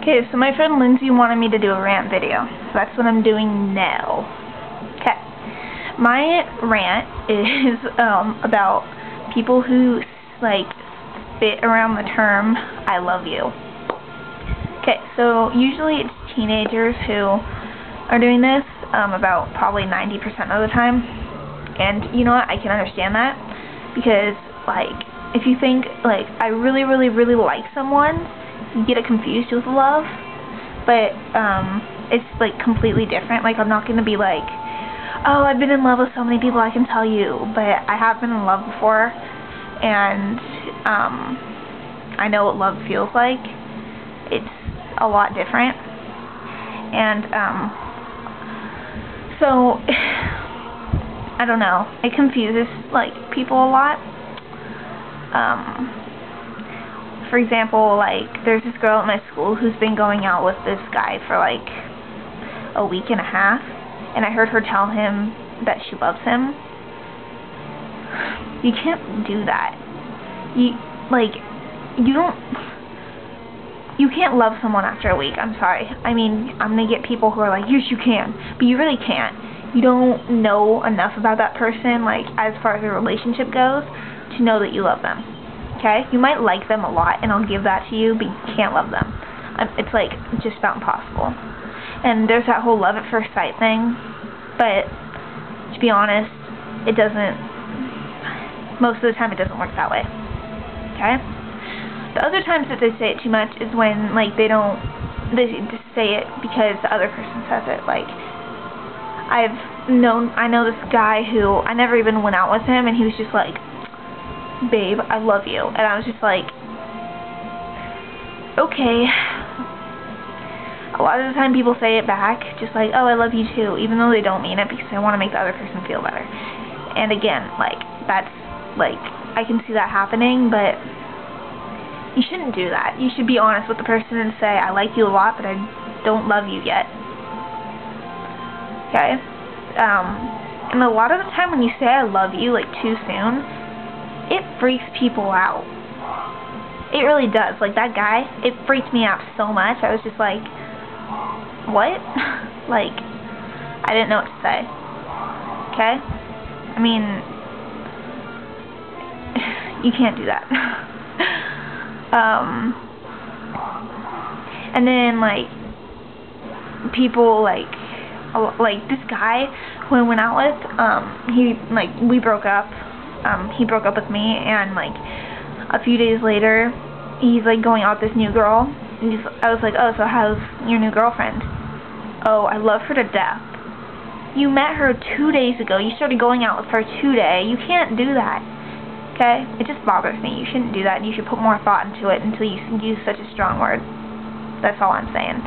Okay, so my friend Lindsay wanted me to do a rant video, so that's what I'm doing now. Okay, my rant is about people who like spit around the term "I love you." Okay, so usually it's teenagers who are doing this, about probably 90% of the time, and you know what? I can understand that because like if you think like I really like someone, you get it confused with love, but it's like completely different. Like I'm not gonna be like, oh, I've been in love with so many people I can tell you, but I have been in love before, and I know what love feels like. It's a lot different, and so I don't know. It confuses like people a lot. For example, like, there's this girl at my school who's been going out with this guy for, like, a week and a half, and I heard her tell him that she loves him. You can't do that. You can't love someone after a week, I'm sorry. I mean, I'm gonna get people who are like, yes, you can, but you really can't. You don't know enough about that person, like, as far as a relationship goes, to know that you love them. Okay? You might like them a lot, and I'll give that to you, but you can't love them. It's like just about impossible. And there's that whole love at first sight thing, but to be honest, it doesn't, most of the time it doesn't work that way. Okay? The other times that they say it too much is when like they just say it because the other person says it. Like I know this guy who I never even went out with him, and he was just like, babe, I love you. And I was just like, okay. A lot of the time people say it back, just like, oh, I love you too, even though they don't mean it because they want to make the other person feel better. And again, like, that's, like, I can see that happening, but you shouldn't do that. You should be honest with the person and say, I like you a lot, but I don't love you yet. Okay? And a lot of the time when you say I love you, like, too soon, it freaks people out. It really does. Like, that guy, it freaked me out so much. I was just like, what? Like, I didn't know what to say. Okay? I mean, you can't do that. And then, like, people, like this guy who I went out with, we broke up. He broke up with me, and like a few days later, he's like going out with this new girl. And I was like, oh, so how's your new girlfriend? Oh, I love her to death. You met her 2 days ago. You started going out with her today. You can't do that. Okay? It just bothers me. You shouldn't do that, and you should put more thought into it until you use such a strong word. That's all I'm saying.